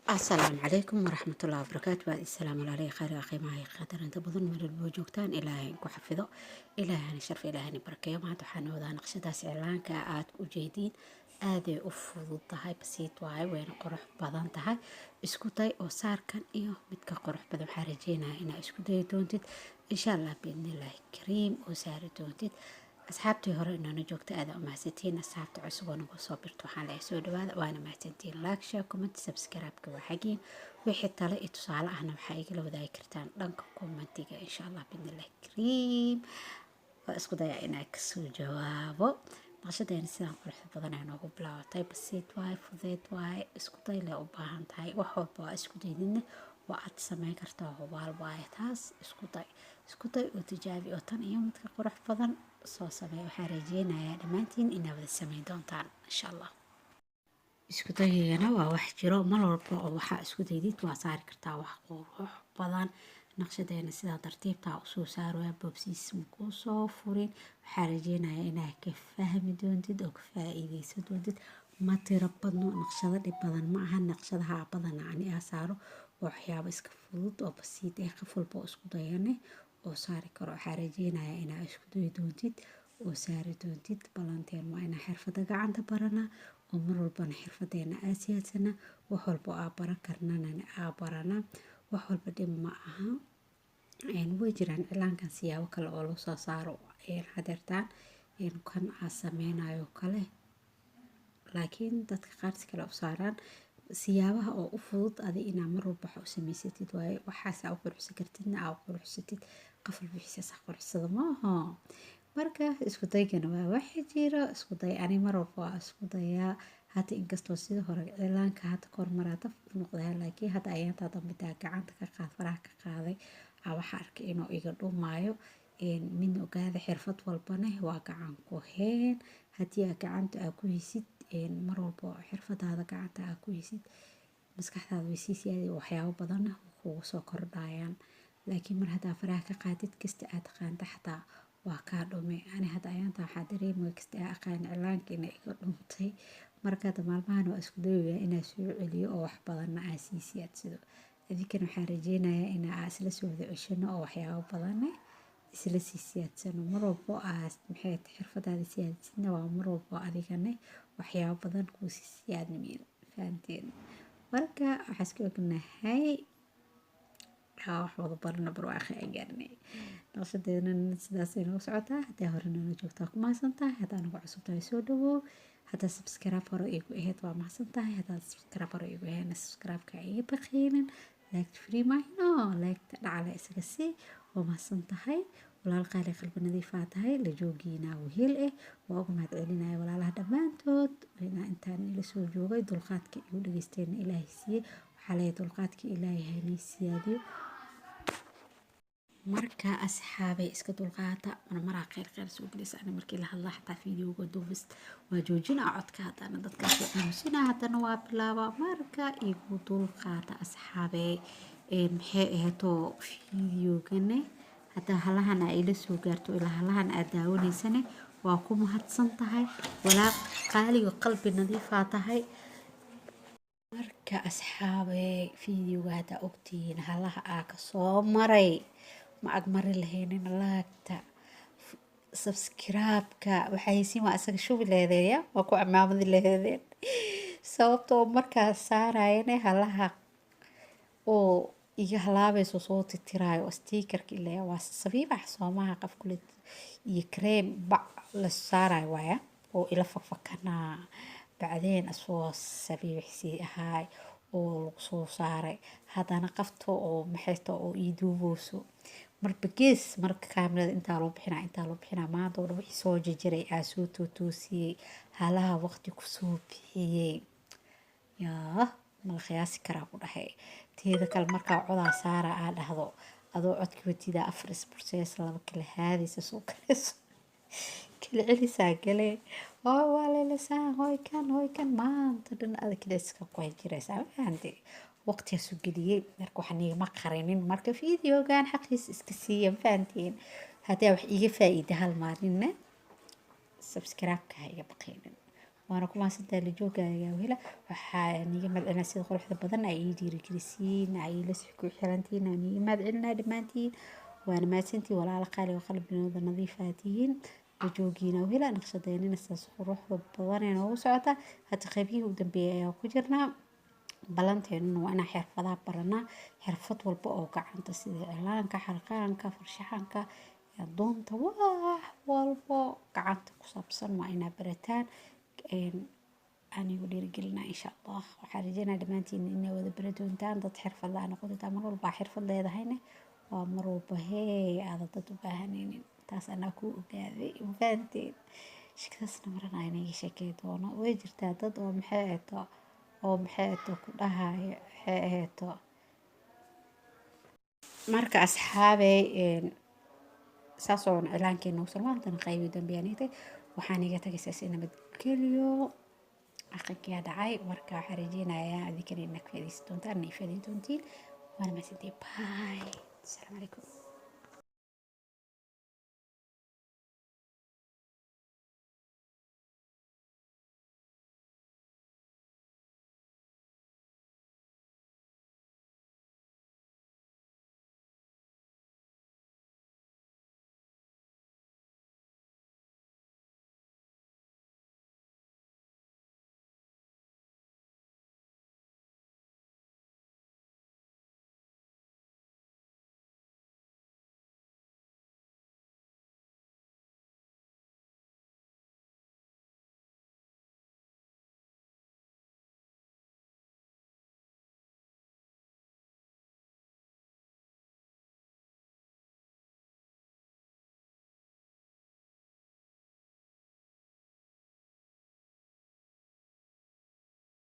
السلام عليكم ورحمة الله وبركاته. السلام عليكم خير أخي معي قدر أنت بضن من الوجوكتان إلهي كحفظه إلهي شرف إلهي بركة ما تحن وذا نقشداس إعلان كآت وجديد آدي أفضل تهاي بسيط وهاي وين قرح بدن تهاي اسكتي أو صار كان إيوه متك قرح بدن حرجينا هنا اسكتي دونتد إن شاء الله بإذن الله كريم وسار دونتد أصحابتي هوري إنه نجوكت آذا ومحسنتين أصحابتي عصب ونقو صابرت وحان لا يسود وأنا محسنتين لايك شير كومنت سبسكرايب كوحاجين وحي تلا إتصال أنا بحاجة لو ذاكرتان لانك كومنتيجا إن شاء الله بإذن الله كريم وأسكو ضيع إنك سو جوابه نقشدين سيدان قرح بدنا نوغو بلاو طيب بسيط واي فضيت واي اسكو ضي لا أباهان تاي وحوبا اسكو ديدين وعد سماي كرتا هوبال واي تاس اسكو ضي وتجابي وطن يومتك قرح بدن soo sameey waxaan rajeynayaa dhammaantiin inaad wada sameyn doontaan insha allah. Isku daygana waa wax jiro mar walba oo waxaa isku daydid waa saari kartaa wax qurux badan naqshadeena sidaa tartiibtaa usoo saaraya bobsiis makuu soo furin waxaan rajeynayaa inaad ka fahmi doontid oo ka faa'iideysan doontid ma tiro badno naqshado dhib badan ma aha naqshadaha badan ani aa saaro waxyaabo iska fudud oo basiid ah qof walba oo isku dayane oo saari karo waxaan rajeynayaa inaad isku dayi doontid oo saari doontid balanteen waa inaan xirfada gacanta baranaa oo mar walbana xirfadeena aa siyaadsana wax walba aa baran karnana aa baranaa wax walba dhib ma aha way jiraan cilaankan siyaabo kale oo loo soo saaro hadeertaan kan aa sameynayo kale laakiin dadka qaar si kale u saaraan siyaabaha oo u fudud adi inaa mar walba wax u samaysatid waaye waxaas aa u quruxsan kartidna aa u quruxsatid qof walba wixiisa quruxsada maaha marka isku daygana waa wax jiro isku day ani mar walba waa isku dayaa hata inkastoo sida hore cilaanka hata kormaraa daf noqdaa laakiin hada ayaantaa dambe taa gacanta ka qaad faraha ka qaaday waxa arkay inuu iga dhumaayo min ogaada xirfad walbana waa gacan ku heen haddii aa gacanta aa ku hisid mar walba xirfadaada gacanta aa ku hisid maskaxdaada way sii siyaadi waxyaabo badanna kugu soo kordhayaan laakiin mar haddaa faraha ka qaadid kasta aad taqaanta xataa waa kaa dhume ani hadda ayaanta waxaa dareemaya kasta aa aqaan cilaanka inay iga dhuntay markaada maalmahan waa isku dayayaa inaa soo celiyo oo wax badanna aa sii siyaadsado adinkana waxaan rajeynayaa inaa aa isla soo wada ceshano oo waxyaabo badanne isla sii siyaadsano mar walbo aa maxay xirfadaada siyaadsidna waa mar walbo adigane waxyaabo badan kuu sii siyaadmiin fahanteen marka waxaa iska ognahay wax wada barna barwaaqi ay gaarnay naqshadeena sidaas ay noo socotaa hadaa hore noola joogtaa ku mahadsantahay hadaa nagu cusub tahay soo dhawow hadaa subscribe hore igu ahayd waa mahadsantahay hadaa subscribe hore igu ahaydna subscribe-ka iga baqiinin like free mahino like dhacala isaga sii waa mahadsantahay walaal qaali qalbi nadiifaa tahay la joogiina wehel waa ugu mahad celinaya walaalaha dhammaantood intaan ila soo joogay dulqaadka igu dhageysteena ilaahay siiyey waxaa leeyahay dulqaadka ilaahay haynii siyaadiyo marka asxaabay iska dulqaata maraa qeyr soo gelisa ani markii la hadlaa xataa fiidiyowga duubis waa joojinaa codka haddana dadkaas aamusinaa haddana waa bilaabaa marka igu dulqaata asxaabay maxay ahaatoo fiidiyowgane haddaa halahan aa ila soo gaarto ilaa halahan aad daawanaysane waa ku mahadsan tahay walaa qaaliga qalbi nadiifaa tahay marka asxaabay fiidiyowga haddaa ogtihiin halaha aa ka soo maray ma agmari lahaynin laagta subscribe-ka waxaysiin waa isaga shubi leedeeya waa ku amaamadi leedeen sababtoo markaas saarayane halaha oo iga halaabayso soo titiraayo stiikarka ilaa waa sabiibax soomaha qof kule iyo cream bac la saarayo waaya oo ila fakfakanaa bacdeen asoo sabiibixsii ahaay oo lagu soo saaray haddana qafto oo maxayto oo ii duubooso marba gees marka kaamirada intaa loo bixinaa maanta oo dhan wixii soo jajiray aa soo toosiyey halaha waqti kusoo bixiyey yaa mala qiyaasi karaa ku dhahay teeda kale markaa codaa saara aa dhahdo adoo codki watida 4 isbursees 2 kala haadaysa soo kalayso kala celisaa gale waa leelasaan hoy kan maanta dhan adag kileska ku jiraysaa fahanti waqtiga soo geliyay marka waxaan igama qarinin marka fiidiyowgan xaqiis iska siiya fahantiin hadaa wax iga faa'iido hal maalinna subscribe-ka iga baqinin waana ku mahadsantahay la joogaaga wehela waxaa niga madcelina sida quruxda badan ay ii dhiirigelisiin ay la ku xirantihiin aan niga madcelina dhammaantiin waana mahadsantiin walaalo qaali oo qalbinooda nadiifaatihiin la joogiina wehela naqshadeenina sidaas quruxda badan ee noogu socota hadda qaybihii u dambeeyay ayaa ku jirnaa ballanteennuna waa inaan xirfadaha baranaa xirfad walba oo gacanta sida cilaanka xarqaanka farshaxanka doonta wax walbo gacanta ku saabsan waa inaa barataan anigu dhiirigelinaa insha allah waxaan rajeynaa dhammaantiin inay wada bara doontaan dad xirfad la noqon doontaa mar walba xirfad leedahayna waa mar walba hee aada dad u baahanaynin taas anaa ku ogaaday fahanteen shikadaasna marana inaga sheekey doono way jirtaa dad oo maxay ahato ku dhahayo waxay ahato marka asxaabey saas oo cilaankeena u salmaantana qaybi dambiyaanaytay waxaan iga tagaysaa si nabadgelyo aqalkiyaa dhacay marka waxaan rajeynayaa adinkana inaad faa'iidaysan doontaan inay faa'iidayn doontiin waana mahadsantihiin bye asalaamu calaykum